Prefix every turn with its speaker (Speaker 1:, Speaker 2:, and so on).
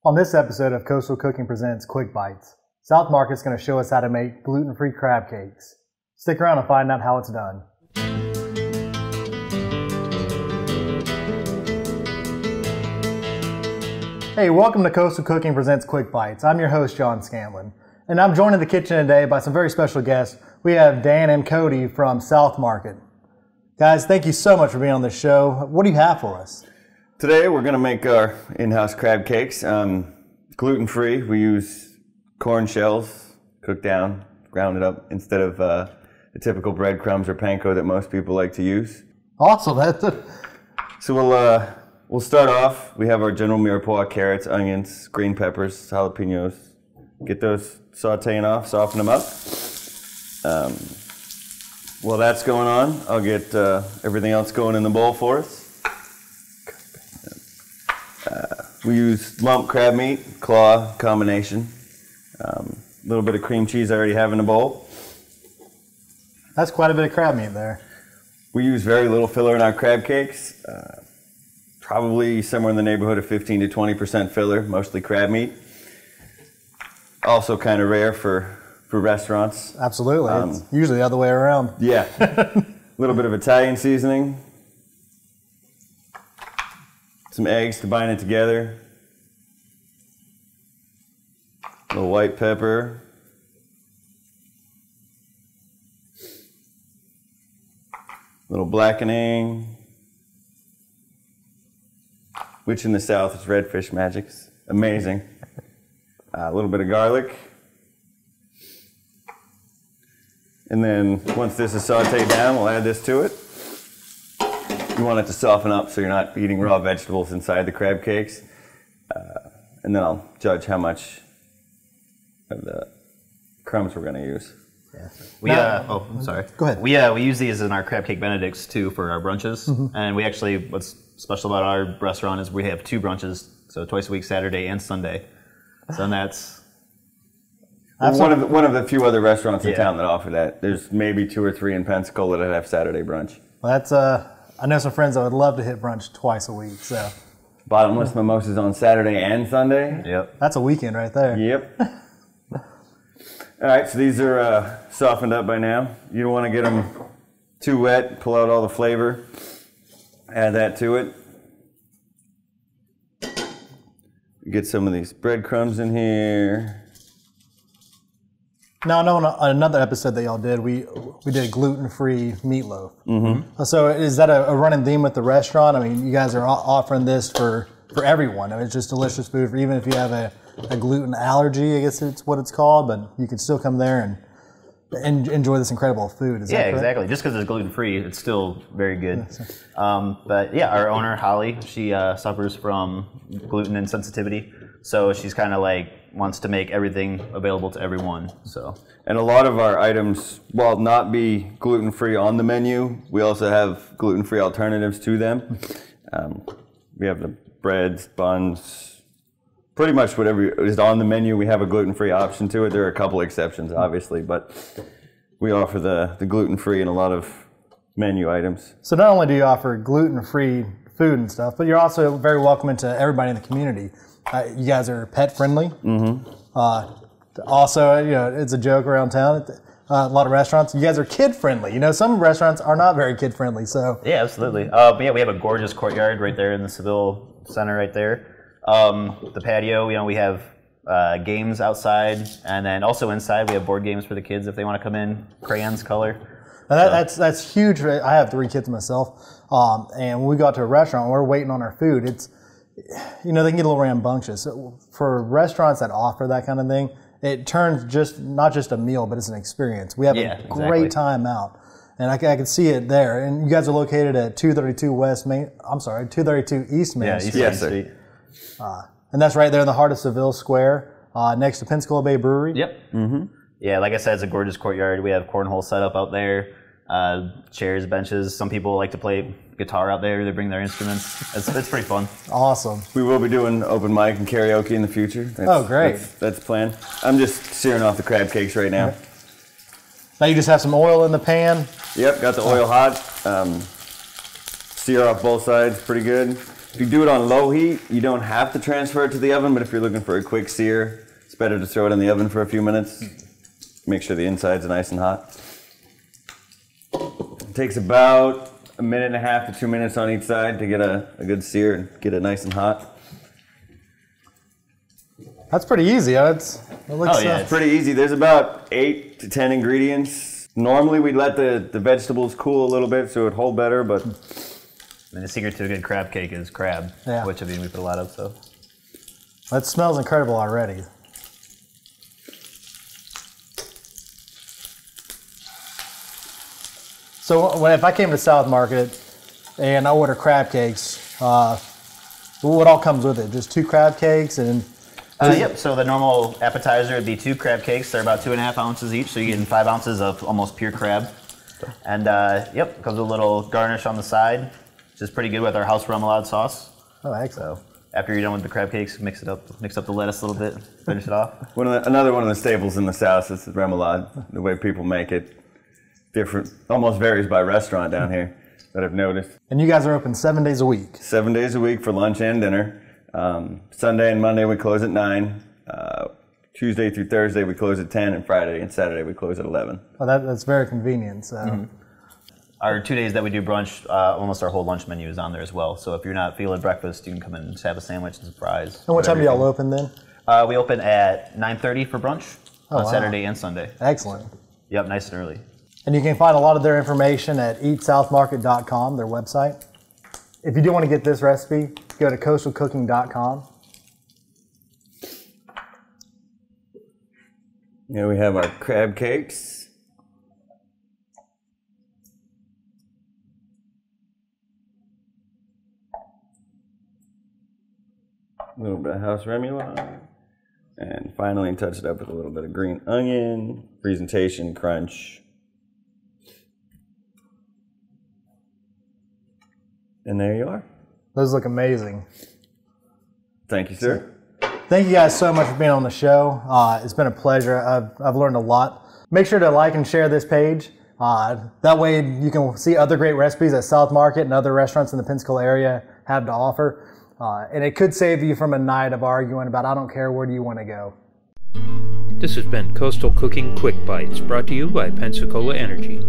Speaker 1: On this episode of Coastal Cooking Presents Quick Bites, South Market's going to show us how to make gluten-free crab cakes. Stick around and find out how it's done. Hey, welcome to Coastal Cooking Presents Quick Bites. I'm your host, John Scanlon, and I'm joined in the kitchen today by some very special guests. We have Dan and Cody from South Market. Guys, thank you so much for being on this show. What do you have for us?
Speaker 2: Today we're going to make our in-house crab cakes. Gluten-free. We use corn shells, cooked down, grounded up, instead of the typical breadcrumbs or panko that most people like to use.
Speaker 1: Awesome.
Speaker 2: So we'll start off. We have our General Mirepoix carrots, onions, green peppers, jalapenos. Get those sauteing off, soften them up. While that's going on, I'll get everything else going in the bowl for us. We use lump crab meat, claw combination. A little bit of cream cheese I already have in the bowl.
Speaker 1: That's quite a bit of crab meat there.
Speaker 2: We use very little filler in our crab cakes. Probably somewhere in the neighborhood of 15 to 20% filler, mostly crab meat. Also kind of rare for restaurants.
Speaker 1: Absolutely. It's usually the other way around.
Speaker 2: Yeah. A little bit of Italian seasoning. Some eggs to bind it together. A little white pepper. A little blackening. Which in the South is redfish magic. Amazing. A little bit of garlic. And then once this is sauteed down, we'll add this to it. You want it to soften up so you're not eating raw vegetables inside the crab cakes. And then I'll judge how much of the crumbs we're going to use.
Speaker 3: Yeah. I'm sorry.
Speaker 1: Go ahead.
Speaker 3: We use these in our crab cake benedicts too for our brunches. Mm-hmm. And we actually, what's special about our restaurant is we have two brunches, so twice a week, Saturday and Sunday. So that's
Speaker 2: one of the few other restaurants in town that offer that. There's maybe 2 or 3 in Pensacola that have Saturday brunch.
Speaker 1: Well, that's I know some friends that would love to hit brunch twice a week. So
Speaker 2: bottomless mimosas on Saturday and Sunday.
Speaker 3: Yep.
Speaker 1: That's a weekend right there.
Speaker 2: Yep. All right, so these are softened up by now. You don't want to get them too wet. Pull out all the flavor. Add that to it. Get some of these breadcrumbs in here.
Speaker 1: Now, I know on another episode that y'all did, we did gluten-free meatloaf. Mm-hmm. So is that a running theme with the restaurant? I mean, you guys are offering this for everyone. I mean, it's just delicious food, for even if you have a gluten allergy, I guess it's what it's called, but you can still come there and enjoy this incredible food. Is that correct?
Speaker 3: Exactly. Just because it's gluten-free, it's still very good. But yeah, our owner, Holly, she suffers from gluten insensitivity. So she's kind of like wants to make everything available to everyone. So,
Speaker 2: and a lot of our items, while not be gluten-free on the menu, we also have gluten-free alternatives to them. We have the breads, buns, pretty much whatever is on the menu, we have a gluten-free option to it. There are a couple exceptions, obviously, but we offer the gluten-free in a lot of menu items.
Speaker 1: So not only do you offer gluten-free food and stuff, but you're also very welcoming to everybody in the community. You guys are pet friendly. Mm-hmm. Also, you know, it's a joke around town. A lot of restaurants, you guys are kid friendly. You know, some restaurants are not very kid friendly. So
Speaker 3: yeah, absolutely. But yeah, we have a gorgeous courtyard right there in the Seville Center, right there. The patio, you know, we have games outside, and then also inside we have board games for the kids if they want to come in. Crayons, color.
Speaker 1: Now that's huge. I have 3 kids myself, and when we go out to a restaurant, we're waiting on our food. It's, you know, they can get a little rambunctious. For restaurants that offer that kind of thing, it turns not just a meal, but it's an experience. We have a great time out, and I can see it there. And you guys are located at 232 East Main Street.
Speaker 3: Yes, sir.
Speaker 1: And that's right there in the heart of Seville Square, next to Pensacola Bay Brewery.
Speaker 3: Yep. Mm-hmm. Yeah, like I said, it's a gorgeous courtyard. We have cornhole set up out there, chairs, benches. Some people like to play guitar out there. They bring their instruments. It's pretty fun.
Speaker 1: Awesome.
Speaker 2: We will be doing open mic and karaoke in the future.
Speaker 1: Great.
Speaker 2: That's the plan. I'm just searing off the crab cakes right now.
Speaker 1: Now you just have some oil in the pan.
Speaker 2: Yep, got the oil hot. Sear off both sides pretty good. If you do it on low heat, you don't have to transfer it to the oven, but if you're looking for a quick sear, it's better to throw it in the oven for a few minutes. Make sure the inside's nice and hot. It takes about 1.5 to 2 minutes on each side to get a good sear and get it nice and hot.
Speaker 1: That's pretty easy. It looks,
Speaker 2: It's pretty easy. There's about 8 to 10 ingredients. Normally we'd let the vegetables cool a little bit so it would hold better, but...
Speaker 3: And the secret to a good crab cake is crab, which I mean we put a lot of, so.
Speaker 1: That smells incredible already. So if I came to South Market and I order crab cakes, what all comes with it? Just 2 crab cakes and...
Speaker 3: Yep, so the normal appetizer would be 2 crab cakes. They're about 2.5 ounces each, so you're getting 5 ounces of almost pure crab. And yep, comes with a little garnish on the side, which is pretty good with our house remoulade sauce.
Speaker 1: Oh, excellent.
Speaker 3: So after you're done with the crab cakes, mix up the lettuce a little bit, finish it off.
Speaker 2: Another one of the staples in the South is the remoulade. The way people make it, different, almost varies by restaurant down here that I've noticed.
Speaker 1: And you guys are open 7 days a week?
Speaker 2: 7 days a week for lunch and dinner. Sunday and Monday we close at 9. Tuesday through Thursday we close at 10, and Friday and Saturday we close at 11.
Speaker 1: Well, that's very convenient. So.
Speaker 3: Our 2 days that we do brunch, almost our whole lunch menu is on there as well. So if you're not feeling breakfast, you can come in and just have a sandwich and some fries.
Speaker 1: And what time do y'all open then?
Speaker 3: We open at 9:30 for brunch on Saturday and Sunday.
Speaker 1: Excellent.
Speaker 3: Yep, nice and early.
Speaker 1: And you can find a lot of their information at eatsouthmarket.com, their website. If you do want to get this recipe, go to coastalcooking.com.
Speaker 2: Here we have our crab cakes. A little bit of house remoulade. And finally touch it up with a little bit of green onion, presentation crunch. And there you are.
Speaker 1: Those look amazing.
Speaker 2: Thank you, sir.
Speaker 1: Thank you guys so much for being on the show. It's been a pleasure. I've learned a lot. Make sure to like and share this page. That way you can see other great recipes that South Market and other restaurants in the Pensacola area have to offer. And it could save you from a night of arguing about, I don't care, where do you want to go.
Speaker 4: This has been Coastal Cooking Quick Bites, brought to you by Pensacola Energy.